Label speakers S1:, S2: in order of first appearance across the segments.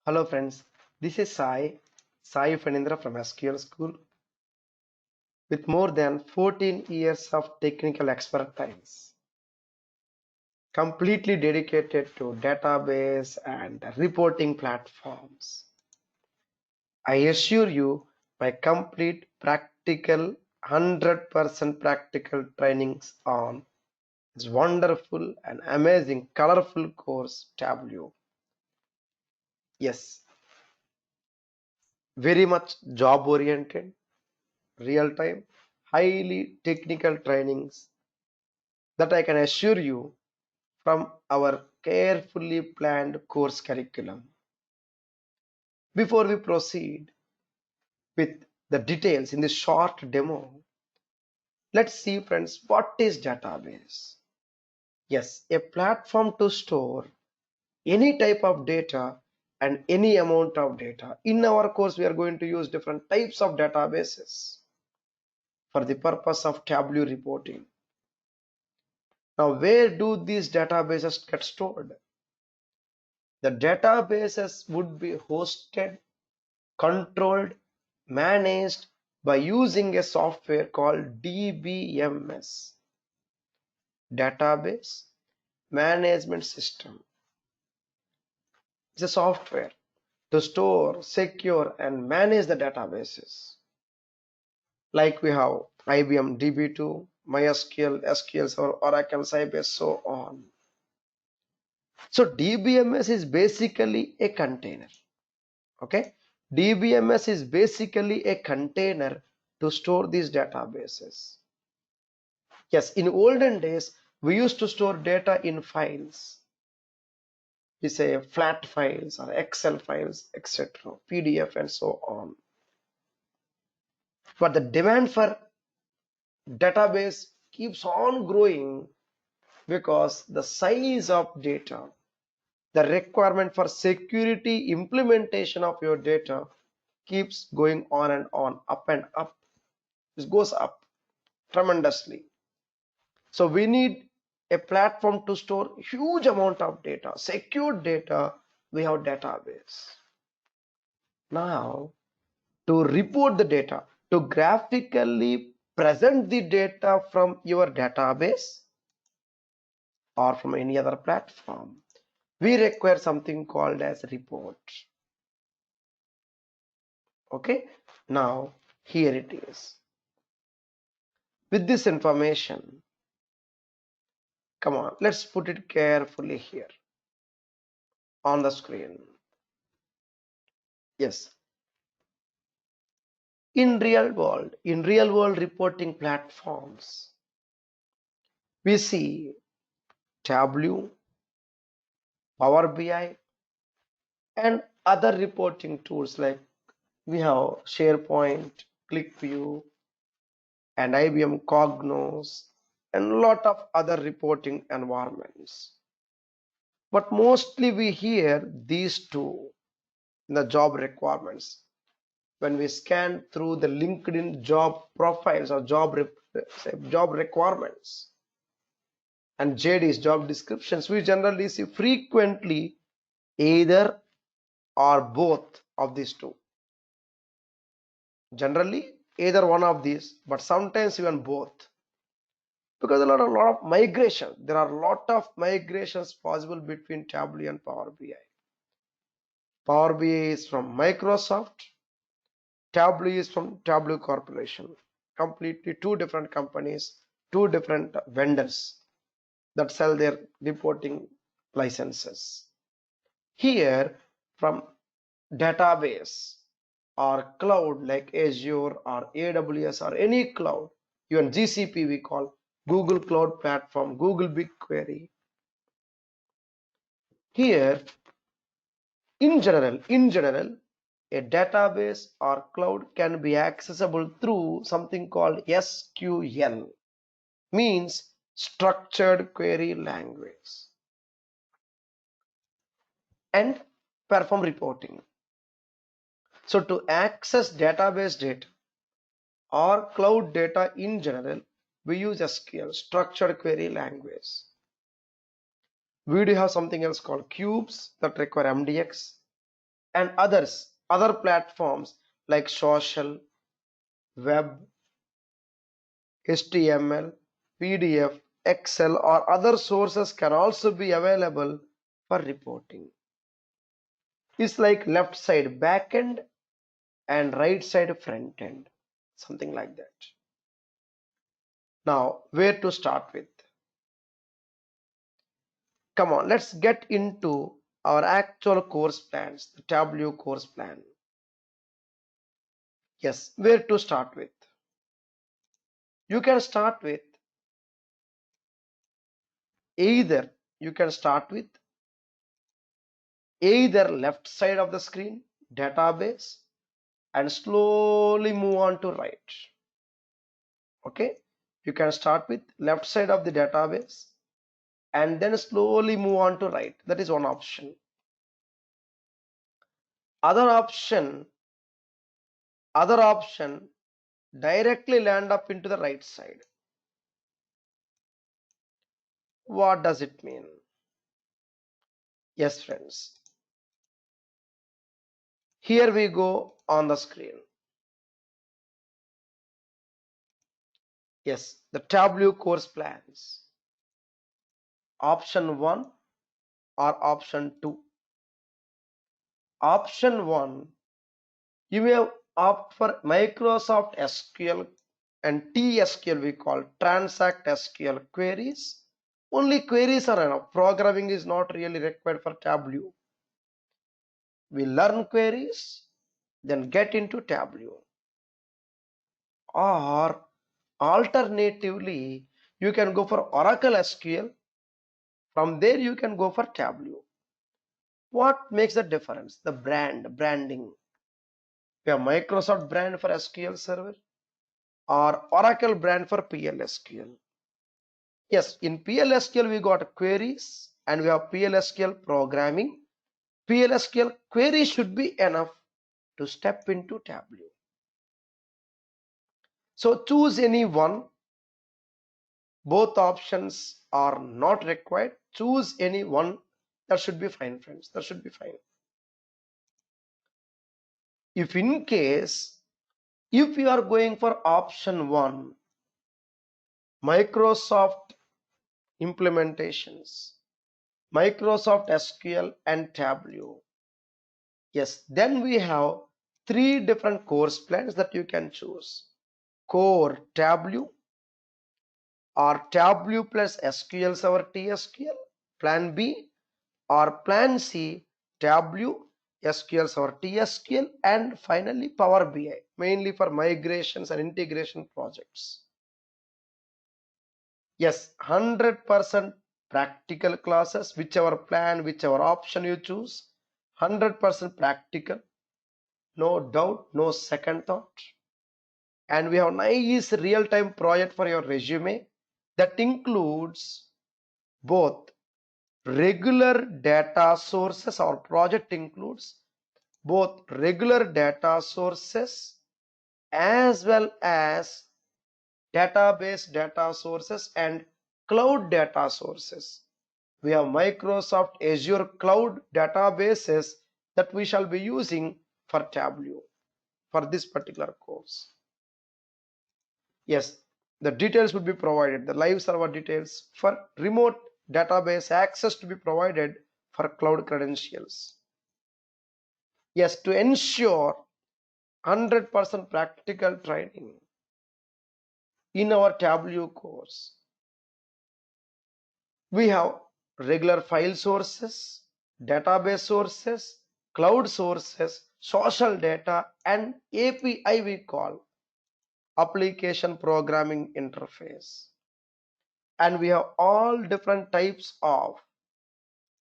S1: Hello friends, this is Sai Fanindra from SQL School with more than 14 years of technical expertise, completely dedicated to database and reporting platforms. I assure you my complete practical 100% practical trainings on this wonderful and amazing colorful course Tableau. Yes, very much job oriented, real time, highly technical trainings that I can assure you from our carefully planned course curriculum. Before we proceed with the details in this short demo, let's see friends, what is database? Yes, a platform to store any type of data and any amount of data. In our course, we are going to use different types of databases for the purpose of Tableau reporting. Now, where do these databases get stored? The databases would be hosted, controlled, managed by using a software called DBMS, Database Management System. It's a software to store, secure, and manage the databases. Like we have IBM DB2, MySQL, SQL Server, Oracle, Sybase, so on. So DBMS is basically a container. Okay, DBMS is basically a container to store these databases. Yes, in olden days we used to store data in files. We say flat files or Excel files, etc., PDF and so on. But the demand for database keeps on growing because the size of data, the requirement for security implementation of your data keeps going on and on, up and up. This goes up tremendously. So we need a platform to store huge amount of data, secure data. We have database. Now to report the data, to graphically present the data from your database or from any other platform, we require something called as report. Okay, now here it is. With this information, come on, let's put it carefully here on the screen. Yes, in real world reporting platforms, we see Tableau, Power BI, and other reporting tools like we have SharePoint, ClickView, and IBM Cognos, and a lot of other reporting environments. But mostly we hear these two in the job requirements. When we scan through the LinkedIn job profiles or job requirements and JD's job descriptions, we generally see frequently either or both of these two. Generally either one of these, but sometimes even both, because there are a lot of migration. There are a lot of migrations possible between Tableau and Power BI. Power BI is from Microsoft, Tableau is from Tableau Corporation. Completely two different companies, two different vendors that sell their reporting licenses. Here from database or cloud like Azure or AWS or any cloud, even GCP we call Google Cloud Platform, Google BigQuery. Here in general, a database or cloud can be accessible through something called SQL, means structured query language, and perform reporting. So to access database data or cloud data in general, we use SQL, structured query language. We do have something else called cubes that require MDX, and other platforms like social, web, HTML, PDF, Excel, or other sources can also be available for reporting. It's like left side backend and right side front end, something like that. Now, where to start with? Come on, let's get into our actual course plans, the Tableau course plan. Yes, where to start with? You can start with either you can start with either left side of the screen, database, and slowly move on to right. Okay, you can start with left side of the database and then slowly move on to right. That is one option. Other option, directly land up into the right side. What does it mean? Yes, friends. Here we go on the screen. Yes, the Tableau course plans. Option 1 or option 2. Option 1, you may opt for Microsoft SQL and TSQL, we call Transact SQL queries. Only queries are enough. Programming is not really required for Tableau. We learn queries, then get into Tableau. Or alternatively, you can go for Oracle SQL. From there, you can go for Tableau. What makes the difference? The branding. We have Microsoft brand for SQL Server or Oracle brand for PLSQL. Yes, in PLSQL we got queries and we have PLSQL programming. PLSQL query should be enough to step into Tableau. So choose any one. Both options are not required. Choose any one. That should be fine, friends. That should be fine. If in case, if you are going for option 1, Microsoft implementations, Microsoft SQL and Tableau. Yes, then we have 3 different course plans that you can choose. Core Tableau or Tableau plus SQL Server TSQL, Plan B, or Plan C, Tableau, SQL Server TSQL, and finally Power BI, mainly for migrations and integration projects. Yes, 100% practical classes, whichever plan, whichever option you choose, 100% practical, no doubt, no second thought. And we have nice real-time project for your resume that includes both regular data sources. Our project includes both regular data sources as well as database data sources and cloud data sources. We have Microsoft Azure cloud databases that we shall be using for Tableau for this particular course. Yes, the details would be provided, the live server details for remote database access to be provided for cloud credentials. Yes, to ensure 100% practical training in our Tableau course, we have regular file sources, database sources, cloud sources, social data, and API we call application programming interface. And we have all different types of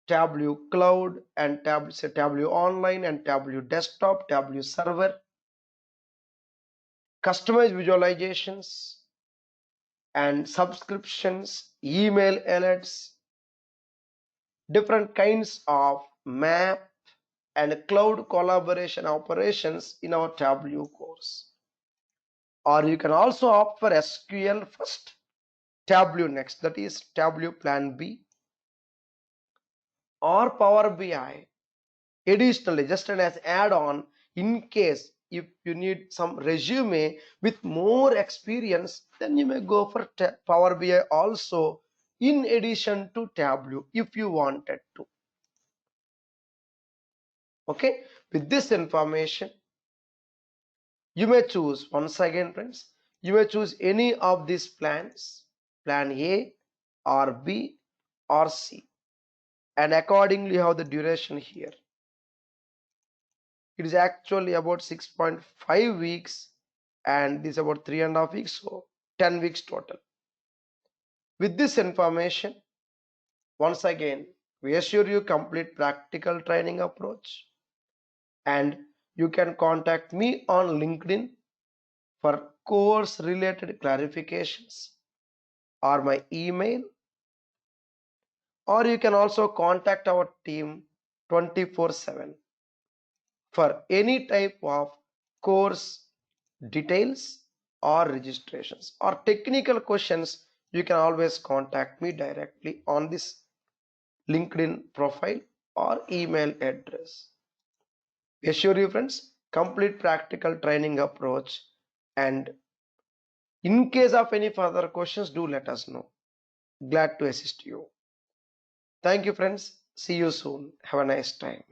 S1: Tableau Cloud and Tableau Online and Tableau Desktop, Tableau Server, customized visualizations and subscriptions, email alerts, different kinds of map and cloud collaboration operations in our Tableau course. Or you can also opt for SQL first, Tableau next, that is Tableau Plan B, or Power BI Additionally, just as add-on, in case if you need some resume with more experience, then you may go for Power BI also in addition to Tableau if you wanted to. Okay, with this information, you may choose, once again friends, you may choose any of these plans, plan A or B or C, and accordingly you have the duration here. It is actually about 6.5 weeks and this is about 3.5 weeks, so 10 weeks total. With this information, once again, we assure you complete practical training approach, and you can contact me on LinkedIn for course related clarifications or my email, or you can also contact our team 24/7 for any type of course details or registrations or technical questions. You can always contact me directly on this LinkedIn profile or email address. Assure you friends, complete practical training approach, and in case of any further questions, do let us know. Glad to assist you. Thank you friends. See you soon. Have a nice time.